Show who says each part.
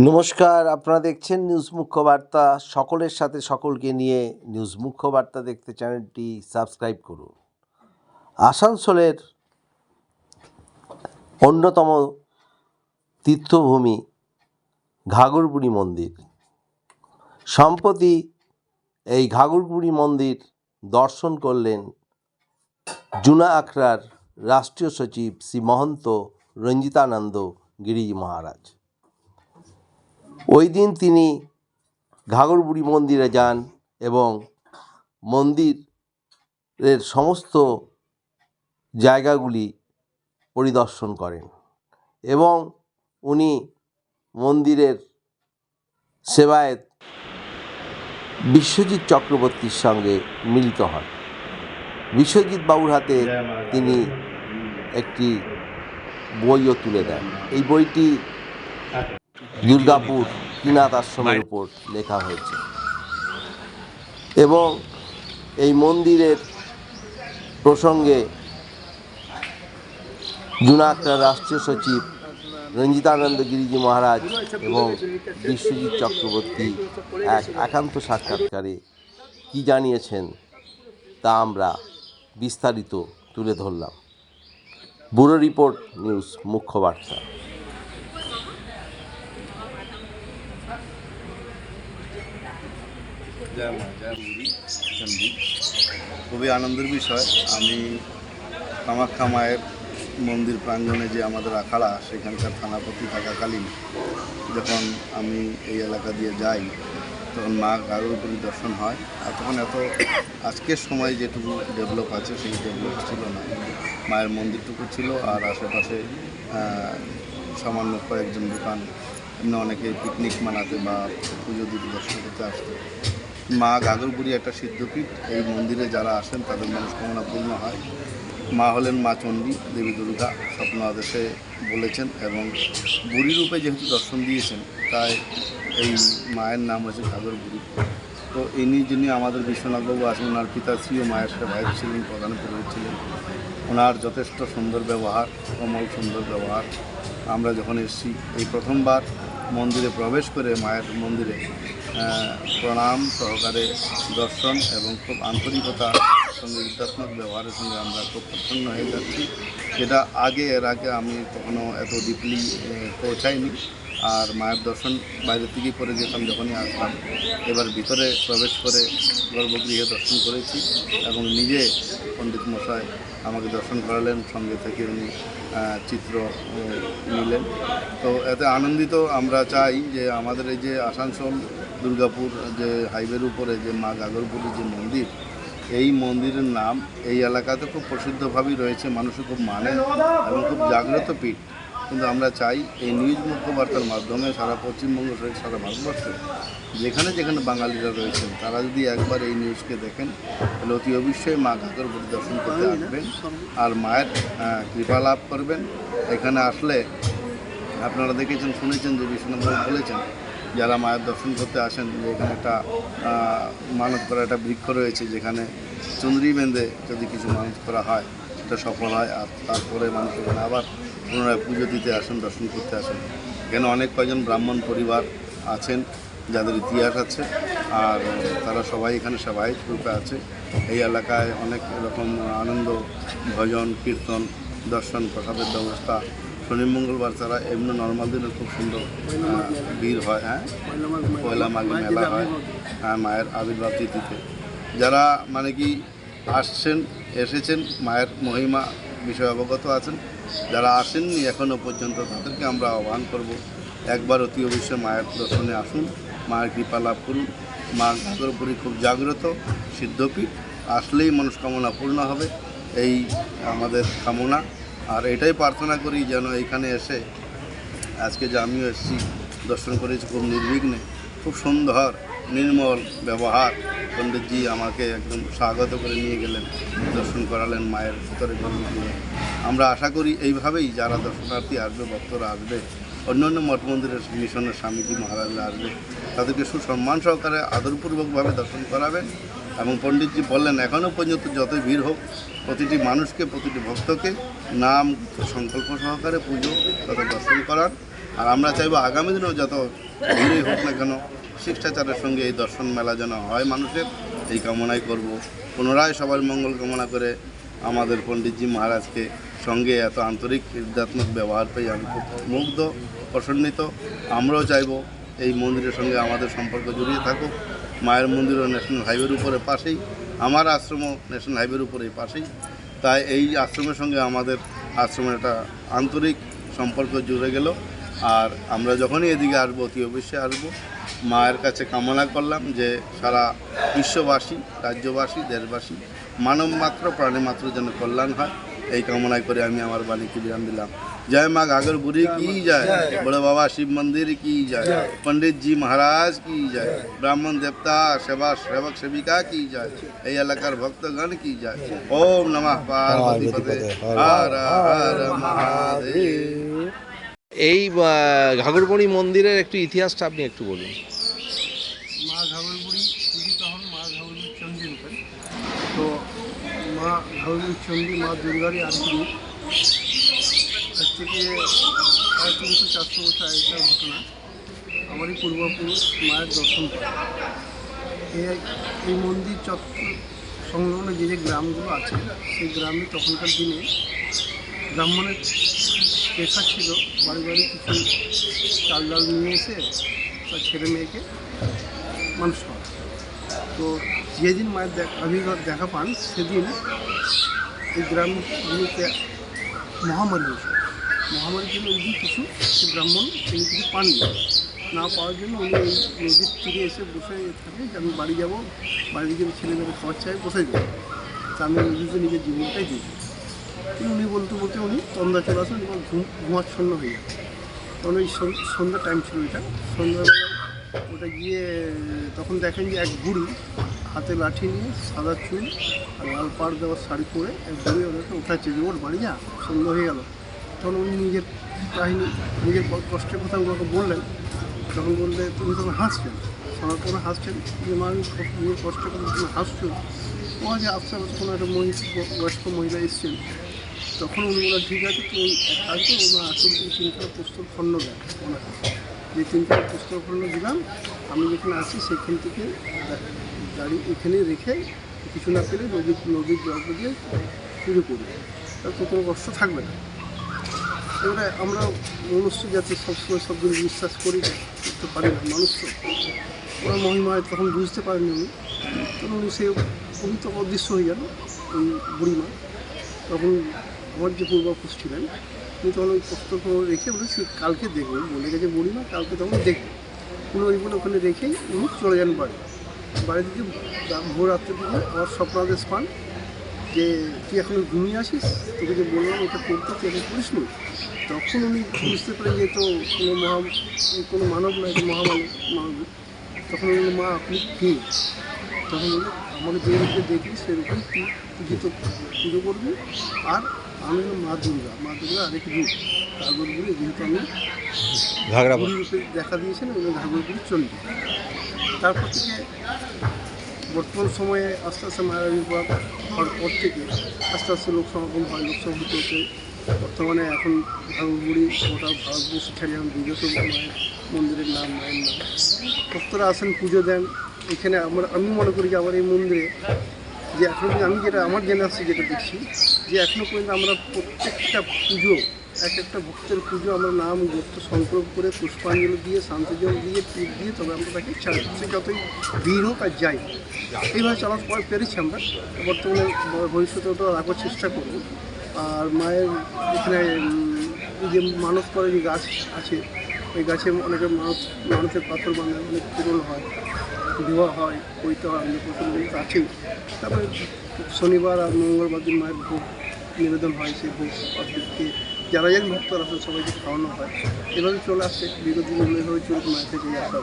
Speaker 1: নমস্কার, আপনারা দেখছেন নিউজ মুখ্য বার্তা। সকলের সাথে সকলকে নিয়ে নিউজ মুখ্য বার্তা দেখতে চ্যানেলটি সাবস্ক্রাইব করুন। আসানসোলের অন্যতম তীর্থভূমি ঘাঘরবুড়ি মন্দির। সম্প্রতি এই ঘাঘরবুড়ি মন্দির দর্শন করলেন জুনা আখড়ার রাষ্ট্রীয় সচিব শ্রী মহন্ত রঞ্জিতানন্দ গিরিজি মহারাজ। ওই দিন তিনি ঘাঘরবুড়ি মন্দিরে যান এবং মন্দিরের সমস্ত জায়গাগুলি পরিদর্শন করেন এবং উনি মন্দিরের সেবায়েত বিশ্বজিৎ চক্রবর্তীর সঙ্গে মিলিত হন। বিশ্বজিৎ বাবুর হাতে তিনি একটি বইও তুলে দেন। এই বইটি দুর্গাপুর ত্রিনাথ আশ্রমের উপর লেখা হয়েছে এবং এই মন্দিরের প্রসঙ্গে জুনা আখড়ার রাষ্ট্রীয় সচিব রঞ্জিতানন্দ গিরিজি মহারাজ এবং বিশ্বজিৎ চক্রবর্তী এক একান্ত সাক্ষাৎকারে কী জানিয়েছেন তা আমরা বিস্তারিত তুলে ধরলাম। ব্যুরো রিপোর্ট, নিউজ মুখ্য বার্তা।
Speaker 2: খুবই আনন্দের বিষয়। আমি কামাখ্যা মায়ের মন্দির প্রাঙ্গণে যে আমাদের আখাড়া, সেখানকার থানাপতি থাকাকালীন যখন আমি এই এলাকা দিয়ে যাই, তখন মা ঘাঘরবুড়ি দর্শন হয়। আর তখন আজকের সময় যেটুকু ডেভেলপ আছে সেই ডেভেলপ ছিল না। মায়ের মন্দিরটুকু ছিল আর আশেপাশে সামান্য কয়েকজন দোকান, এমনি অনেকে পিকনিক মানাতে বা পুজো দিতে দর্শন করতে আসতো। মা ঘাঘরবুড়ি একটা সিদ্ধপীঠ। এই মন্দিরে যারা আসেন তাদের মনস্কামনা পূর্ণ হয়। মা হলেন মা চণ্ডী, দেবী দুর্গা স্বপ্ন আদেশে বলেছেন এবং বুড়ি রূপে যেহেতু দর্শন দিয়েছেন, তাই এই মায়ের নাম হচ্ছে ঘাঘরবুড়ি। তো যিনি আমাদের বিশ্বনাথবাবু আছেন, ওনার পিতাশ্রীও মায়ের সেবায়ক ছিলেন, প্রধান পুরোহিত ছিলেন। ওনার যথেষ্ট সুন্দর ব্যবহার, কোমল সুন্দর ব্যবহার। আমরা যখন এসেছি, এই প্রথমবার মন্দিরে প্রবেশ করে মায়ের মন্দিরে প্রণাম সহকারে দর্শন এবং খুব আন্তরিকতার সঙ্গে বিদ্যাত্মক ব্যবহারের সঙ্গে আমরা খুব প্রসন্ন হয়ে যাচ্ছি, যেটা এর আগে আমি কখনো এত ডিপলি পৌঁছাইনি। আর মায়ের দর্শন বাইরে থেকেই করে যেতাম যখনই আসতাম। এবার ভিতরে প্রবেশ করে গর্ভগৃহে দর্শন করেছি এবং নিজে পণ্ডিত মশাই আমাকে দর্শন করালেন, সঙ্গে থেকে উনি চিত্র নিলেন। তো এতে আনন্দিত। আমরা চাই যে আমাদের এই যে আসানসোল দুর্গাপুর যে হাইওয়ের উপরে যে মা ঘাঘরবুড়ির যে মন্দির, এই মন্দিরের নাম এই এলাকাতে খুব প্রসিদ্ধভাবেই রয়েছে, মানুষও খুব মানে এবং খুব জাগ্রত পীঠ। কিন্তু আমরা চাই এই নিউজ মুখ্যবার্তার মাধ্যমে সারা পশ্চিমবঙ্গ সহ সারা ভারতবর্ষে যেখানে যেখানে বাঙালিরা রয়েছেন, তারা যদি একবার এই নিউজকে দেখেন, তাহলে অতি অবশ্যই মা ঘাঘরবুড়ি দর্শন করতে আসবেন আর মায়ের কৃপা লাভ করবেন। এখানে আসলে আপনারা দেখেছেন, শুনেছেন যে বিশ্বনাথবাবু বলেছেন, যারা মায়ের দর্শন করতে আসেন, যে এখানে একটা মানত করা একটা বৃক্ষ রয়েছে, যেখানে চুনরি বেঁধে যদি কিছু মানত করা হয় সেটা সফল হয়। আর তারপরে মানুষ এখানে আবার পুনরায় পুজো দিতে আসেন, দর্শন করতে আসেন। এখানে অনেক কয়েকজন ব্রাহ্মণ পরিবার আছেন যাদের ইতিহাস আছে, আর তারা সবাই এখানে সেবায়িত রূপে আছে। এই এলাকায় অনেক এরকম আনন্দ, ভজন, কীর্তন, দর্শন, প্রসাদের ব্যবস্থা। শনি মঙ্গলবার ছাড়া এমনি নর্মাল দিনে খুব সুন্দর ভিড় হয়। পয়লা মাঘী মেলা হয় মায়ের আবির্ভাব তিথিতে। যারা এসেছেন মায়ের মহিমা বিষয়ে অবগত আছেন, যারা আসেননি এখনও পর্যন্ত, তাদেরকে আমরা আহ্বান করব, একবার অতি অবশ্যই মায়ের দর্শনে আসুন, মায়ের কৃপা লাভ করুন। মা ঘাঘরবুড়ি খুব জাগ্রত সিদ্ধপীঠ, আসলেই মনস্কামনা পূর্ণ হবে, এই আমাদের কামনা। আর এটাই প্রার্থনা করি যেন এখানে এসে, আজকে যে আমিও এসেছি, দর্শন করেছি খুব নির্বিঘ্নে, খুব সুন্দর নির্মল ব্যবহার। পণ্ডিতজি আমাকে একদম স্বাগত করে নিয়ে গেলেন, দর্শন করালেন মায়ের ভিতরে গর্ভগৃহে। আমরা আশা করি এইভাবেই যারা দর্শনার্থী আসবে, ভক্তরা আসবে, অন্যান্য মঠ মন্দিরের মিশনের স্বামীজি মহারাজরা আসবে, তাদেরকে সুসম্মান সহকারে আদরপূর্বকভাবে দর্শন করাবেন। এবং পণ্ডিতজি বললেন, এখনও পর্যন্ত যতই ভিড় হোক, প্রতিটি মানুষকে, প্রতিটি ভক্তকে নাম সংকল্প সহকারে পুজো তথা দর্শন করার আর আমরা চাইবো আগামী দিনেও যত ভিড়ই হোক না কেন শিষ্টাচারের সঙ্গে এই দর্শন মেলা যেন হয় মানুষের, এই কামনাই করব। পুনরায় সবার মঙ্গল কামনা করে আমাদের পণ্ডিতজি মহারাজকে সঙ্গে এত আন্তরিক হৃদয়াত্মক ব্যবহার পেয়ে আমি খুব মুগ্ধ, প্রসন্নিত। আমরাও চাইবো এই মন্দিরের সঙ্গে আমাদের সম্পর্ক জড়িয়ে থাকুক। মায়ের মন্দিরও ন্যাশনাল হাইওয়ের উপরে পাশেই, আমার আশ্রমও ন্যাশনাল হাইওয়ের উপরে পাশেই, তাই এই আশ্রমের সঙ্গে আমাদের আশ্রমের একটা আন্তরিক সম্পর্ক জুড়ে গেল। আর আমরা যখনই এদিকে আসবো অতি অবশ্যই আসবো। মায়ের কাছে কামনা করলাম যে সারা বিশ্ববাসী, রাজ্যবাসী, দেশবাসী, মানব মাত্র প্রাণী মাত্র যেন কল্যাণ হয়, এই কামনায় করে আমি আমার বাণীকে বিরাম দিলাম। जय माँ घाघर बुरी की जय, बड़े बाबा शिव मंदिर की जय, पंडित जी महाराज की जय, ब्राह्मण देवता सेवा सेवक सेविका की जय, এই এলাকার ভক্তগণ की जय। ओम नमः पार्वती पते हर हर महादेव।
Speaker 1: এই ঘাগরবুড়ি মন্দিরের একটু ইতিহাসটা আপনি একটু বলুন।
Speaker 3: মা ঘাগরবুড়ি পূজিত হন মা ঘাগরবুড়ি চণ্ডী রূপে। তো মা ঘাগরবুড়ি চণ্ডী মা দুর্গারই আরেকটি রূপ। আজ থেকে 350-400 বছর আগেকার ঘটনা। আমারই পূর্বপুরুষ মায়ের দর্শন করে। এই মন্দির চত্বর সংলগ্ন যে গ্রামগুলো আছে সেই গ্রামে তখনকার দিনে ব্রাহ্মণের পেশা ছিল বাড়ি বাড়ি কিছু চাল ডাল নিয়ে এসে তার ছেলে মেয়েকে মানুষ করা। তো যেদিন মায়ের আবির্ভাব দেখা পান সেদিন এই গ্রামগুলোতে মহামারী হয়েছে। মহামারীর জন্য উনি কিছু সে ব্রাহ্মণ তিনি কিছু পাননি, না পাওয়ার জন্য উনি এই নদীর তীরে এসে বসে থাকে যে আমি বাড়ি যাবো, বাড়ি গিয়ে ছেলেমেয়েকে খাওয়ার চাই, বসে যাবো, তা আমি নিজেকে নিজের জীবনটাই দিয়েছি। উনি বলতে বলতে উনি তন্দা চলে আসেন এবং ঘুমাচ্ছন্ন হয়ে যায়। তখন ওই সন্ধ্যার টাইম ছিল এটা। সন্ধ্যাবেলায় ওটা গিয়ে তখন দেখেন যে এক বুড়ি হাতে লাঠি নিয়ে সাদা চুল আর লাল পাড় দেওয়ার শাড়ি পরে এক বুড়ি ওদেরকে উঠাচ্ছে যে ওর বাড়ি যা, সন্ধ্যা হয়ে গেল। তখন উনি নিজের কাহিনী, নিজের কষ্টের কথা ওনাকে বললেন। তখন বললে তুমি তখন হাসছেন, শোনার পরে হাসছেন যে মা আমি নিজের কষ্টের কথা তুমি হাসছো। ও আজ আস্তে আস্তে কোনো একটা বয়স্ক মহিলা এসছেন। তখন উনি বললেন ঠিক আছে তুই এক কাজ করো, ওনার আসল থেকে 3টা পুস্তক খণ্ড দেয় ওনাকে, যে 3টা পুস্তক খণ্ড দিলাম আমি যেখানে আসি সেখান থেকে গাড়ি এখানে রেখে কিছু না পেলে নদীর জল দিয়ে পুজো করি, তার তো কোনো কষ্ট থাকবে না। এবারে আমরা মনুষ্য যাতে সবসময় সব জিনিস বিশ্বাস করি করতে পারি না, মানুষ তো ওরা মহিমায় তখন বুঝতে পারেনি উনি। তখন উনি সে খুবই তো অদৃশ্য হয়ে গেল ওই বুড়িমা। তখন আমার যে পূর্বাপুরুষ ছিলেন উনি তখন ওই পুস্তক রেখে বলে সে কালকে দেখবেন বলে গেছে বুড়িমা, কালকে তখন দেখবে। উনি ওই বলে ওখানে রেখেই উনি চলে যান বাড়ি থেকে ভোর রাত্রের দিকে আমার স্বপ্নাদেশ পান যে তুই এখন ঘুমিয়ে আসিস, তোকে যে বললাম এটা করতে তুই এখন করিস নি। তখন উনি বুঝতে পারেন যে তো কোনো মানব নয়, এটা মানব। তখন বললো মা আপনি কে? তখন বললো আমাকে যে রূপে দেখি সেরকম তুই তো পুজো করবি। আর আমি মা দুর্গা আরেক রূপ ঘাগরবুড়ি, যেহেতু আমি ঘাগরবুড়ি রূপে দেখা দিয়েছেন ওই ঘাগরবুড়ি চণ্ডী। তারপর থেকে বর্তমান সময়ে আস্তে আস্তে মায়ের আবির্ভাব হওয়ার পর থেকে আস্তে আস্তে লোক সমাগম হয়, লোক সমাগম হচ্ছে। বর্তমানে এখন ঘাগরবুড়ি গোটা ভারতবর্ষ ছেড়ে এখন বিদেশেও মায়ের মন্দিরের নাম, মায়ের নাম। ভক্তরা আসেন, পুজো দেন এখানে। আমি মনে করি যে আমার এই মন্দিরে যে এখনও আমি যেটা আমার জেনারেশন যেটা দেখছি যে এখনও পর্যন্ত আমরা প্রত্যেকটা পুজো এক একটা ভক্তের পুজো আমরা নাম গোত্র সংকল্প করে পুষ্পাঞ্জলি দিয়ে শান্তিজল দিয়ে টিপ দিয়ে তবে আমরা তাকে ছাড়ি, সে যতই ভিড় হোক আর যাই। এইভাবে চালাতে পেরেছি আমরা। বর্তমানে ভবিষ্যতে ওটা রাখার চেষ্টা করব। আর মায়ের এখানে যে মানত করে যে গাছ আছে ওই গাছে অনেকে মানুষের পাথর বানায়, অনেক পূরণ হয়, দেওয়া হয়, বইতে হয়, আমাদের প্রচুর আছেই। তারপরে শনিবার আর মঙ্গলবার দিন মায়ের ভোগ নিবেদন হয়, সেই ভোগ পাবলিককে যারা ভক্তরা আসে সবাইকে খাওয়ানো হয়। এভাবে চলে আসছে বিগত দিন, এভাবে চলছে মায়ের থেকে আসা।